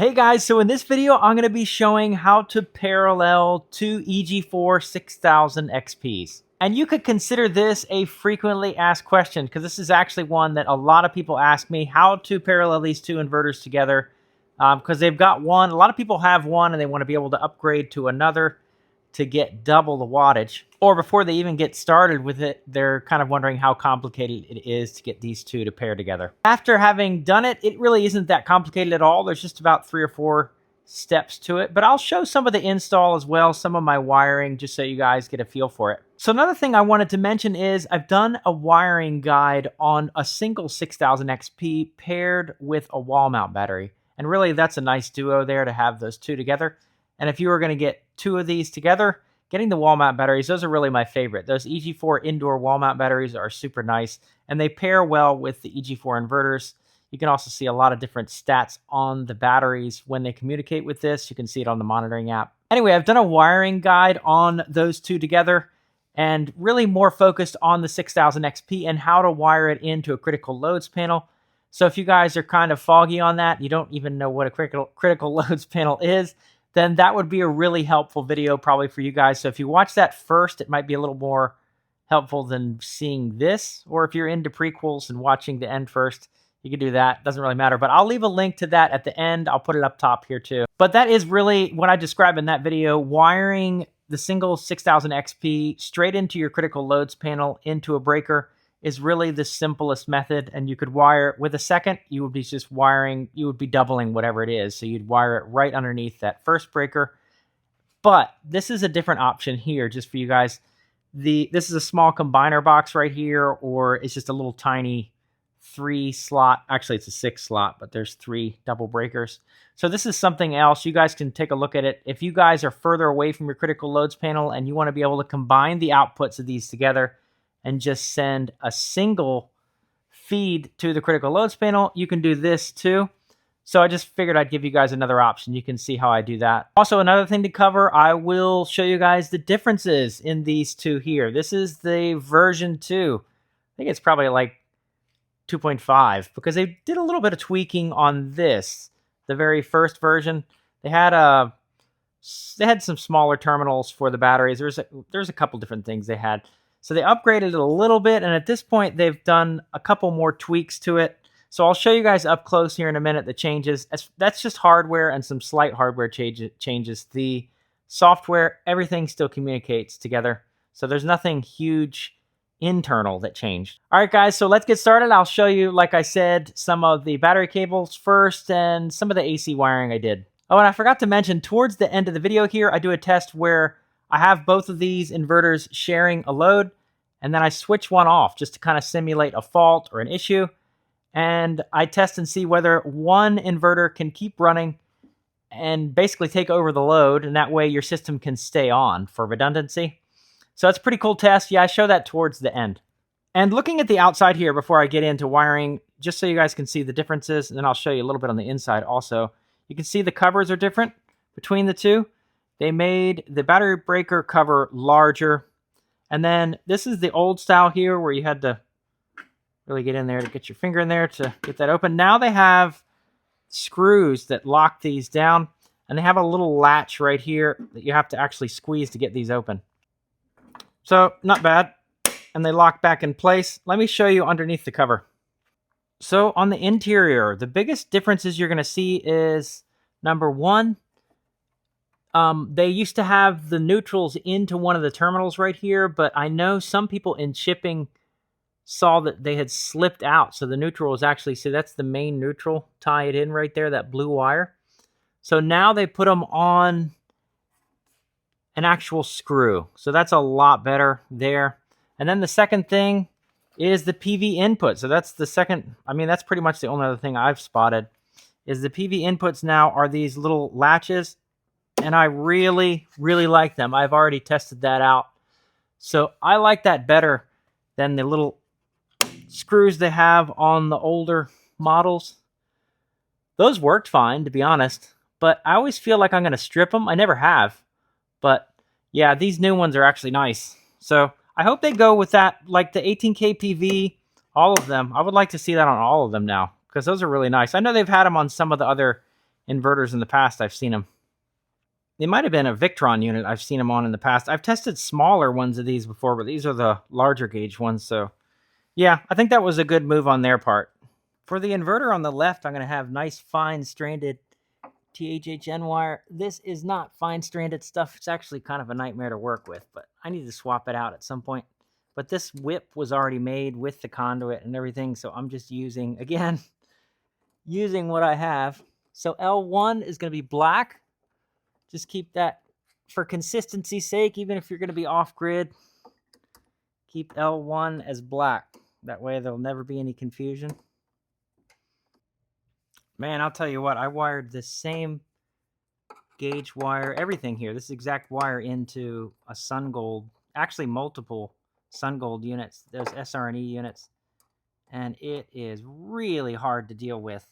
Hey guys, so in this video, I'm going to be showing how to parallel two EG4 6000XP's. And you could consider this a frequently asked question because this is actually one that a lot of people ask me, how to parallel these two inverters together, because they've got one. A lot of people have one and they want to be able to upgrade to another to get double the wattage. Or before they even get started with it, they're kind of wondering how complicated it is to get these two to pair together. After having done it, it really isn't that complicated at all. There's just about 3 or 4 steps to it, but I'll show some of the install as well, some of my wiring, just so you guys get a feel for it. So another thing I wanted to mention is I've done a wiring guide on a single 6000XP paired with a wall mount battery. And really that's a nice duo there to have those two together. And if you were going to get 2 of these together, getting the wall mount batteries, those are really my favorite. Those EG4 indoor wall mount batteries are super nice, and they pair well with the EG4 inverters. You can also see a lot of different stats on the batteries when they communicate with this. You can see it on the monitoring app. Anyway, I've done a wiring guide on those two together and really more focused on the 6000XP and how to wire it into a critical loads panel. So if you guys are kind of foggy on that, you don't even know what a critical loads panel is, then that would be a really helpful video probably for you guys. So if you watch that first, it might be a little more helpful than seeing this. Or if you're into prequels and watching the end first, you can do that. Doesn't really matter. But I'll leave a link to that at the end. I'll put it up top here too. But that is really what I described in that video, wiring the single 6000XP straight into your critical loads panel into a breaker is really the simplest method. And you could wire it with a second, you would be just wiring, you would be doubling whatever it is. So you'd wire it right underneath that first breaker. But this is a different option here just for you guys. This is a small combiner box right here, or it's just a little tiny 3 slot. Actually, it's a 6 slot, but there's 3 double breakers. So this is something else. You guys can take a look at it. If you guys are further away from your critical loads panel and you want to be able to combine the outputs of these together and just send a single feed to the critical loads panel, you can do this too. So I just figured I'd give you guys another option. You can see how I do that. Also, another thing to cover, I will show you guys the differences in these two here. This is the version 2. I think it's probably like 2.5 because they did a little bit of tweaking on this. The very first version, they had some smaller terminals for the batteries. There's a couple different things they had. So they upgraded it a little bit, and at this point, they've done a couple more tweaks to it. So I'll show you guys up close here in a minute the changes. That's just hardware and some slight hardware changes. The software, everything still communicates together. So there's nothing huge internal that changed. All right, guys, so let's get started. I'll show you, like I said, some of the battery cables first and some of the AC wiring I did. Oh, and I forgot to mention, towards the end of the video here, I do a test where I have both of these inverters sharing a load, and then I switch one off just to kind of simulate a fault or an issue. And I test and see whether one inverter can keep running and basically take over the load, and that way your system can stay on for redundancy. So that's a pretty cool test. Yeah, I show that towards the end. And looking at the outside here before I get into wiring, just so you guys can see the differences, and then I'll show you a little bit on the inside also. You can see the covers are different between the two. They made the battery breaker cover larger. And then this is the old style here where you had to really get in there to get your finger in there to get that open. Now they have screws that lock these down, and they have a little latch right here that you have to actually squeeze to get these open. So not bad. And they lock back in place. Let me show you underneath the cover. So on the interior, the biggest differences you're going to see is, number one, they used to have the neutrals into one of the terminals right here, but I know some people in shipping saw that they had slipped out. So the neutral was actually, see, that's the main neutral, tie it in right there, that blue wire. So now they put them on an actual screw. So that's a lot better there. And then the second thing is the PV input. So that's the second, I mean, that's pretty much the only other thing I've spotted, is the PV inputs now are these little latches. And I really, really like them. I've already tested that out. So I like that better than the little screws they have on the older models. Those worked fine, to be honest. But I always feel like I'm going to strip them. I never have. But yeah, these new ones are actually nice. So I hope they go with that, like the 18K PV, all of them. I would like to see that on all of them now, because those are really nice. I know they've had them on some of the other inverters in the past. I've seen them. They might have been a Victron unit I've seen them on in the past. I've tested smaller ones of these before, but these are the larger gauge ones. So yeah, I think that was a good move on their part. For the inverter on the left, I'm going to have nice fine stranded THHN wire. This is not fine stranded stuff. It's actually kind of a nightmare to work with, but I need to swap it out at some point. But this whip was already made with the conduit and everything, so I'm just using, again, using what I have. So L1 is going to be black. Just keep that for consistency's sake, even if you're going to be off grid, keep L1 as black. That way there'll never be any confusion. Man, I'll tell you what, I wired this same gauge wire, everything here, this exact wire into a SunGold, actually multiple SunGold units, those SRNE units, and it is really hard to deal with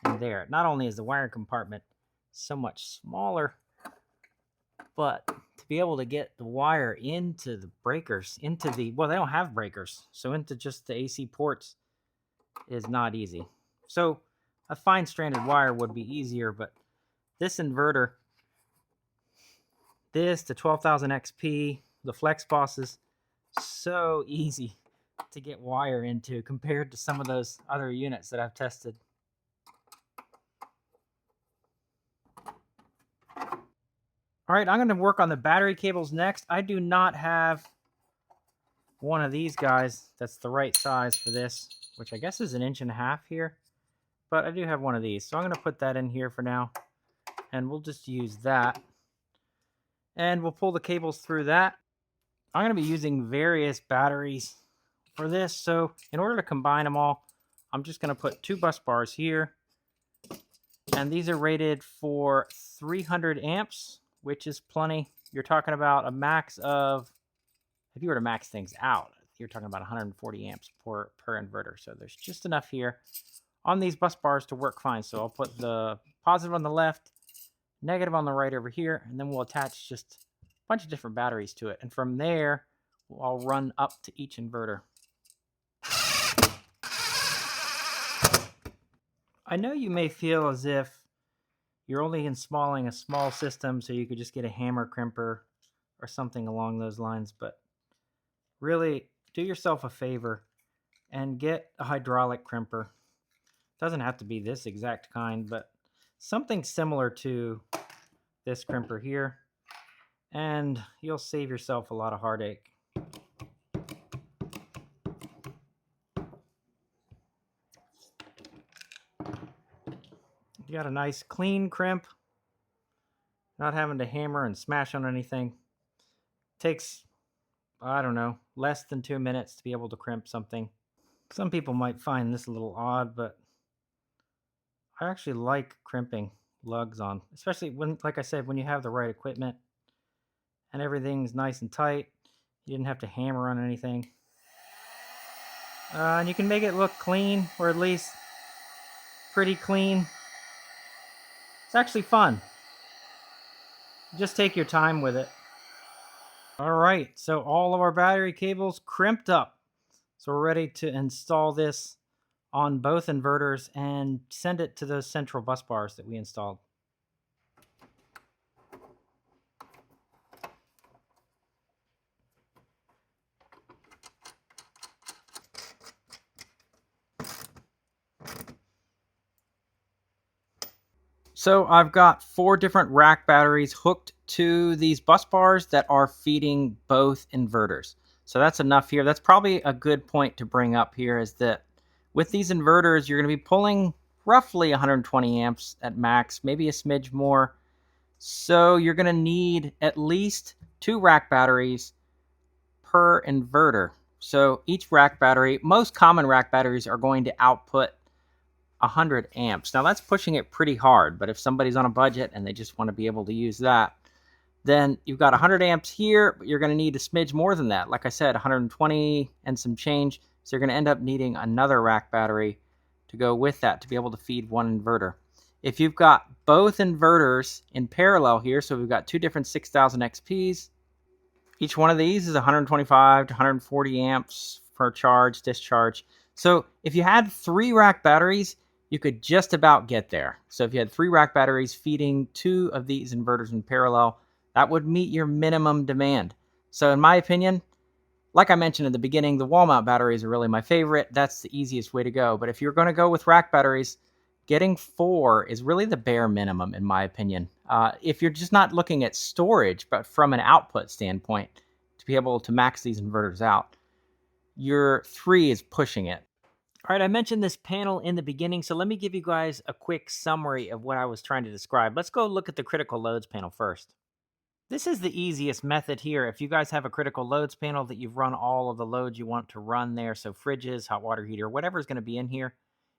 in there. Not only is the wiring compartment so much smaller, but to be able to get the wire into the breakers, into the, well, they don't have breakers, so into just the AC ports is not easy. So a fine stranded wire would be easier, but this inverter, this, the 12,000XP, the Flex Bosses, so easy to get wire into compared to some of those other units that I've tested. All right, I'm going to work on the battery cables next. I do not have one of these guys that's the right size for this, which I guess is 1.5 inches here, but I do have one of these. So I'm going to put that in here for now, and we'll just use that. And we'll pull the cables through that. I'm going to be using various batteries for this, so in order to combine them all, I'm just going to put 2 bus bars here, and these are rated for 300 amps, which is plenty. You're talking about a max of, if you were to max things out, you're talking about 140 amps per inverter, so there's just enough here on these bus bars to work fine. So I'll put the positive on the left, negative on the right over here, and then we'll attach just a bunch of different batteries to it, and from there I'll run up to each inverter. I know you may feel as if you're only installing a small system, so you could just get a hammer crimper or something along those lines, but really do yourself a favor and get a hydraulic crimper. It doesn't have to be this exact kind, but something similar to this crimper here, and you'll save yourself a lot of heartache. You got a nice clean crimp, not having to hammer and smash on anything. Takes, I don't know, less than 2 minutes to be able to crimp something. Some people might find this a little odd, but I actually like crimping lugs on, especially when, like I said, when you have the right equipment and everything's nice and tight. You didn't have to hammer on anything. And you can make it look clean, or at least pretty clean. It's actually fun. Just take your time with it. All right, so all of our battery cables crimped up. So we're ready to install this on both inverters and send it to those central bus bars that we installed. So I've got 4 different rack batteries hooked to these bus bars that are feeding both inverters. So that's enough here. That's probably a good point to bring up here, is that with these inverters, you're going to be pulling roughly 120 amps at max, maybe a smidge more. So you're going to need at least 2 rack batteries per inverter. So each rack battery, most common rack batteries are going to output 100 amps. Now that's pushing it pretty hard, but if somebody's on a budget and they just want to be able to use that, then you've got 100 amps here, but you're going to need a smidge more than that. Like I said, 120 and some change. So you're going to end up needing another rack battery to go with that to be able to feed one inverter. If you've got both inverters in parallel here, so we've got 2 different 6000XP's, each one of these is 125 to 140 amps per charge, discharge. So if you had 3 rack batteries, you could just about get there. So if you had 3 rack batteries feeding 2 of these inverters in parallel, that would meet your minimum demand. So in my opinion, like I mentioned in the beginning, the wall mount batteries are really my favorite. That's the easiest way to go. But if you're going to go with rack batteries, getting 4 is really the bare minimum, in my opinion. If you're just not looking at storage, but from an output standpoint, to be able to max these inverters out, your 3 is pushing it. All right, I mentioned this panel in the beginning, so let me give you guys a quick summary of what I was trying to describe. Let's go look at the critical loads panel first. This is the easiest method here. If you guys have a critical loads panel that you've run all of the loads you want to run there, so fridges, hot water heater, whatever is going to be in here,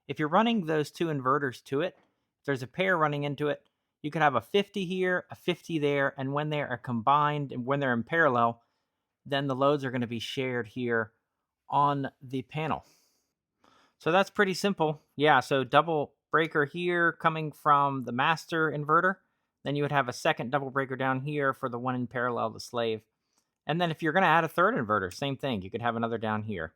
if you're running those 2 inverters to it, if there's a pair running into it, you could have a 50 here, a 50 there, and when they are combined and when they're in parallel, then the loads are going to be shared here on the panel. So that's pretty simple. Yeah, so double breaker here coming from the master inverter. Then you would have a second double breaker down here for the one in parallel, the slave. And then if you're going to add a third inverter, same thing. You could have another down here.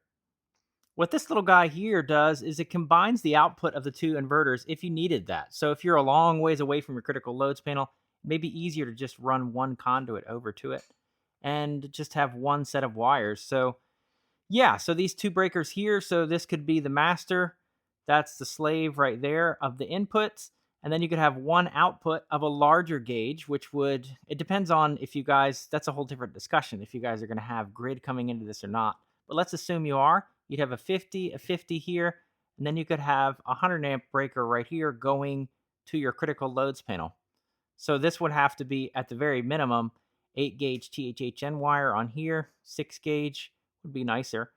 What this little guy here does is it combines the output of the 2 inverters if you needed that. So if you're a long ways away from your critical loads panel, it may be easier to just run one conduit over to it and just have one set of wires. So yeah, so these 2 breakers here, so this could be the master, that's the slave right there of the inputs, and then you could have one output of a larger gauge, which would, it depends on if you guys, that's a whole different discussion, if you guys are going to have grid coming into this or not. But let's assume you are. You'd have a 50 here, and then you could have a 100 amp breaker right here going to your critical loads panel. So this would have to be, at the very minimum, 8 gauge THHN wire on here, 6 gauge would be nicer.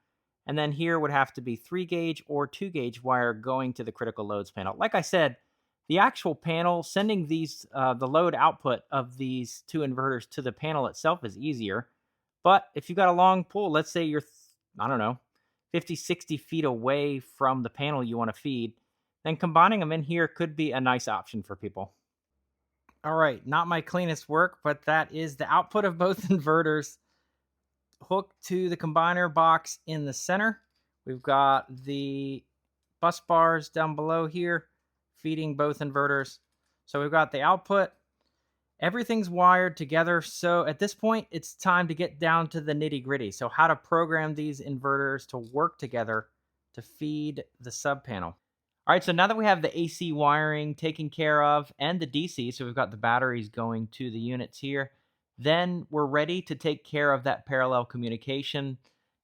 And then here would have to be 3 gauge or 2 gauge wire going to the critical loads panel. Like I said, the actual panel, sending these, the load output of these 2 inverters to the panel itself is easier. But if you got a long pull, let's say you're, I don't know, 50, 60 feet away from the panel you want to feed, then combining them in here could be a nice option for people. All right, not my cleanest work, but that is the output of both inverters hooked to the combiner box in the center. We've got the bus bars down below here feeding both inverters. So we've got the output. Everything's wired together. So at this point, it's time to get down to the nitty gritty. So how to program these inverters to work together to feed the sub panel. All right, so now that we have the AC wiring taken care of and the DC, so we've got the batteries going to the units here, then we're ready to take care of that parallel communication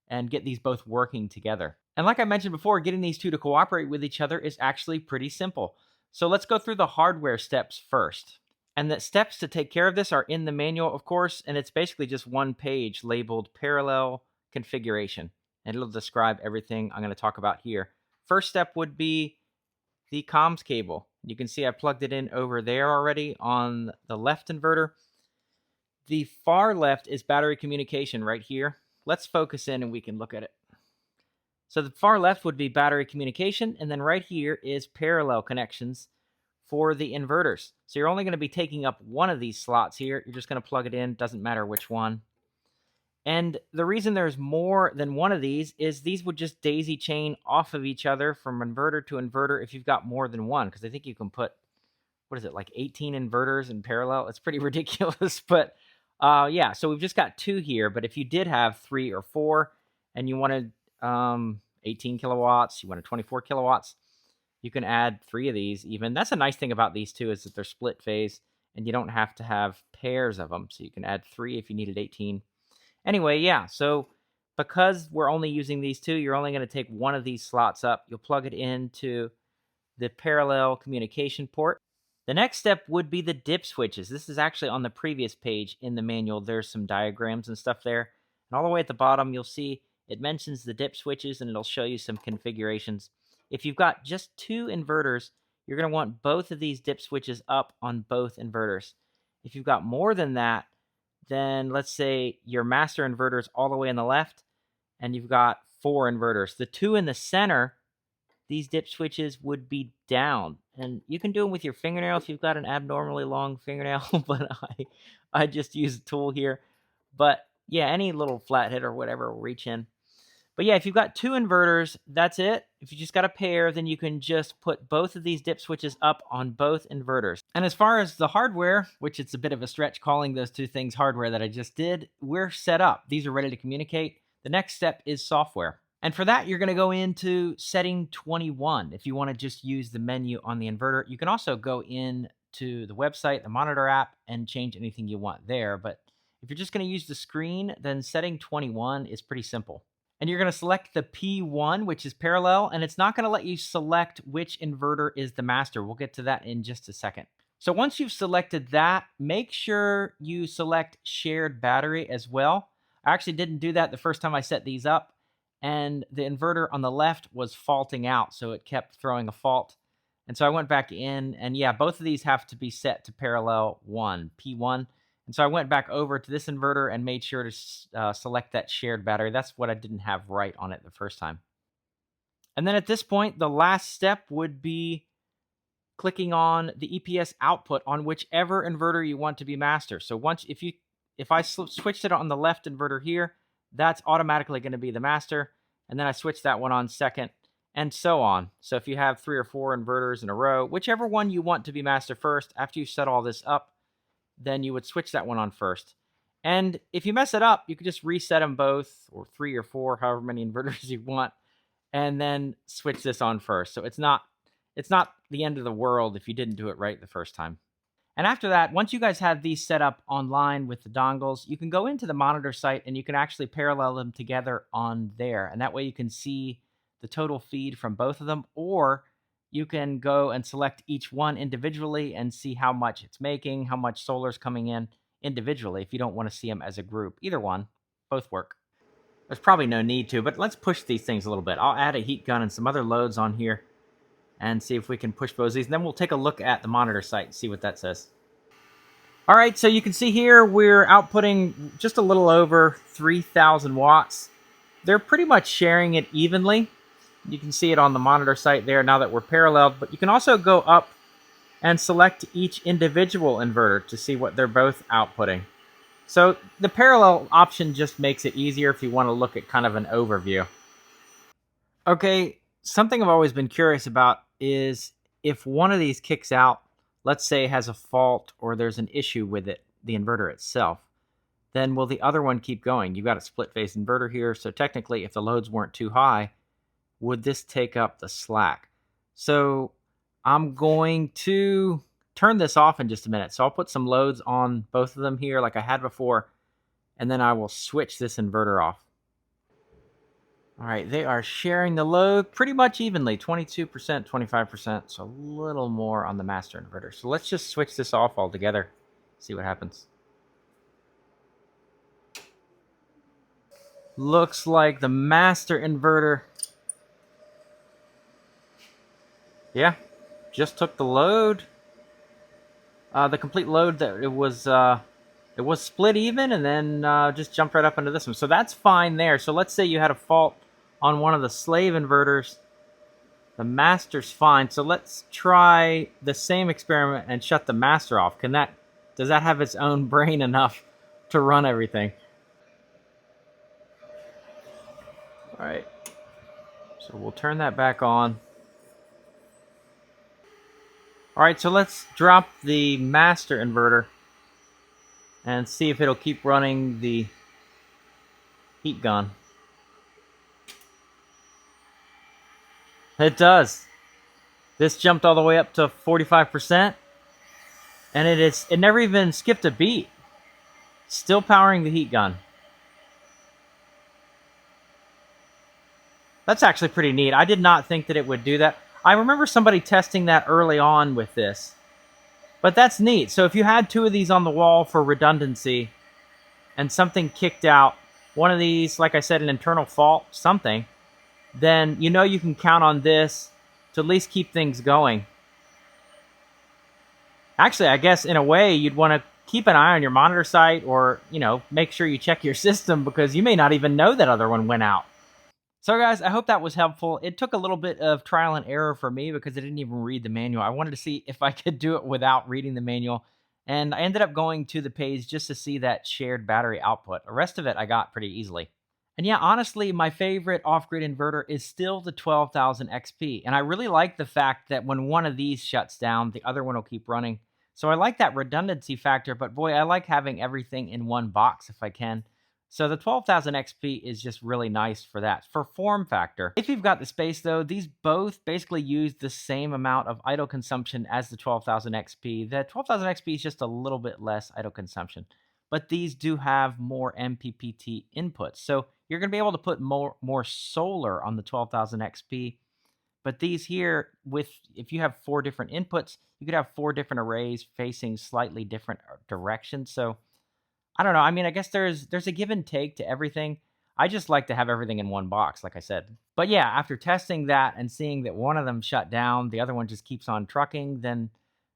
and get these both working together. And like I mentioned before, getting these 2 to cooperate with each other is actually pretty simple. So let's go through the hardware steps first. And the steps to take care of this are in the manual, of course, and it's basically just one page labeled parallel configuration. And it'll describe everything I'm going to talk about here. First step would be the comms cable. You can see I plugged it in over there already on the left inverter. The far left is battery communication right here. Let's focus in and we can look at it. So the far left would be battery communication, and then right here is parallel connections for the inverters. So you're only going to be taking up one of these slots here. You're just going to plug it in, doesn't matter which one. And the reason there's more than one of these is these would just daisy chain off of each other from inverter to inverter if you've got more than one, because I think you can put, what is it, like 18 inverters in parallel? It's pretty ridiculous, but yeah, so we've just got 2 here, but if you did have 3 or 4 and you wanted 18 kilowatts, you wanted 24 kilowatts, you can add 3 of these even. That's a nice thing about these 2 is that they're split phase and you don't have to have pairs of them. So you can add 3 if you needed 18. Anyway, yeah, so because we're only using these 2, you're only going to take one of these slots up. You'll plug it into the parallel communication port. The next step would be the dip switches. This is actually on the previous page in the manual. There's some diagrams and stuff there. And all the way at the bottom, you'll see it mentions the dip switches, and it'll show you some configurations. If you've got just 2 inverters, you're going to want both of these dip switches up on both inverters. If you've got more than that, then let's say your master inverter is all the way on the left, and you've got 4 inverters. The 2 in the center, these dip switches would be down. And you can do them with your fingernail if you've got an abnormally long fingernail, but I just use a tool here. But yeah, any little flathead or whatever will reach in. But yeah, if you've got two inverters, that's it. If you just got a pair, then you can just put both of these dip switches up on both inverters. And as far as the hardware, which it's a bit of a stretch calling those two things hardware that I just did, we're set up. These are ready to communicate. The next step is software. And for that, you're going to go into setting 21. If you want to just use the menu on the inverter, you can also go in to the website, the monitor app, and change anything you want there. But if you're just going to use the screen, then setting 21 is pretty simple. And you're going to select the P1, which is parallel, and it's not going to let you select which inverter is the master. We'll get to that in just a second. So once you've selected that, make sure you select shared battery as well. I actually didn't do that the first time I set these up, and the inverter on the left was faulting out, so it kept throwing a fault. And so I went back in, and yeah, both of these have to be set to parallel 1, P1. And so I went back over to this inverter and made sure to select that shared battery. That's what I didn't have right on it the first time. And then at this point, the last step would be clicking on the EPS output on whichever inverter you want to be master. So if I switched it on the left inverter here, that's automatically going to be the master. And then I switch that one on second, and so on. So if you have 3 or 4 inverters in a row, whichever one you want to be master first, after you set all this up, then you would switch that one on first. And if you mess it up, you could just reset them both, or 3 or 4, however many inverters you want, and then switch this on first. So it's not the end of the world if you didn't do it right the first time. And after that, once you guys have these set up online with the dongles, you can go into the monitor site and you can actually parallel them together on there. And that way you can see the total feed from both of them, or you can go and select each one individually and see how much it's making, how much solar's coming in individually if you don't want to see them as a group. Either one, both work. There's probably no need to, but let's push these things a little bit. I'll add a heat gun and some other loads on here and see if we can push both of these. And then we'll take a look at the monitor site and see what that says. All right, so you can see here we're outputting just a little over 3,000 watts. They're pretty much sharing it evenly. You can see it on the monitor site there now that we're paralleled, but you can also go up and select each individual inverter to see what they're both outputting. So the parallel option just makes it easier if you want to look at kind of an overview. Okay, something I've always been curious about is if one of these kicks out, let's say it has a fault or there's an issue with it, the inverter itself, then will the other one keep going? You've got a split phase inverter here, so technically if the loads weren't too high, would this take up the slack? So I'm going to turn this off in just a minute. So I'll put some loads on both of them here like I had before, and then I will switch this inverter off. All right, they are sharing the load pretty much evenly, 22%, 25%, so a little more on the master inverter. So let's just switch this off altogether, see what happens. Looks like the master inverter, yeah, just took the load, the complete load that it was split even, and then just jumped right up into this one. So that's fine there. So let's say you had a fault on one of the slave inverters. The master's fine. So let's try the same experiment and shut the master off. Does that have its own brain enough to run everything? All right. So we'll turn that back on. All right, so let's drop the master inverter and see if it'll keep running the heat gun. It does. This jumped all the way up to 45%, and it never even skipped a beat. Still powering the heat gun. That's actually pretty neat. I did not think that it would do that. I remember somebody testing that early on with this. But that's neat. So if you had 2 of these on the wall for redundancy and something kicked out, one of these, like I said, an internal fault, something, then you know you can count on this to at least keep things going. Actually, I guess in a way you'd want to keep an eye on your monitor site, or, make sure you check your system, because you may not even know that other one went out. So guys, I hope that was helpful. It took a little bit of trial and error for me because I didn't even read the manual. I wanted to see if I could do it without reading the manual, and I ended up going to the page just to see that shared battery output. The rest of it I got pretty easily. And yeah, honestly, my favorite off-grid inverter is still the 12,000 XP. And I really like the fact that when one of these shuts down, the other one will keep running. So I like that redundancy factor, but boy, I like having everything in one box if I can. So the 12,000 XP is just really nice for that. For form factor, if you've got the space though, these both basically use the same amount of idle consumption as the 12,000 XP. The 12,000 XP is just a little bit less idle consumption, but these do have more MPPT inputs. So you're going to be able to put more solar on the 12,000 XP. But these here, if you have 4 different inputs, you could have 4 different arrays facing slightly different directions. So I don't know. I mean, I guess there's a give and take to everything. I just like to have everything in one box, like I said. But yeah, after testing that and seeing that one of them shut down, the other one just keeps on trucking, then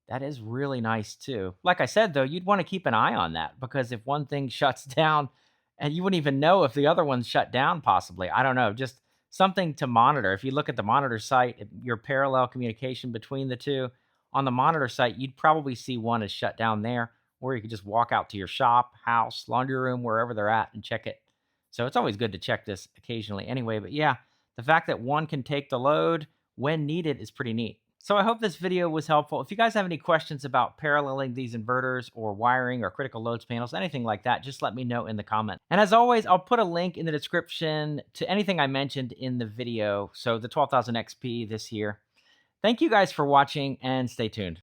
that is really nice too. Like I said, though, you'd want to keep an eye on that, because if one thing shuts down and you wouldn't even know if the other one's shut down, possibly. I don't know. Just something to monitor. If you look at the monitor site, your parallel communication between the two, on the monitor site, you'd probably see one is shut down there, or you could just walk out to your shop, house, laundry room, wherever they're at, and check it. So it's always good to check this occasionally anyway. But yeah, the fact that one can take the load when needed is pretty neat. So I hope this video was helpful. If you guys have any questions about paralleling these inverters or wiring or critical loads panels, anything like that, just let me know in the comments. And as always, I'll put a link in the description to anything I mentioned in the video. So the 12,000 XP this year. Thank you guys for watching, and stay tuned.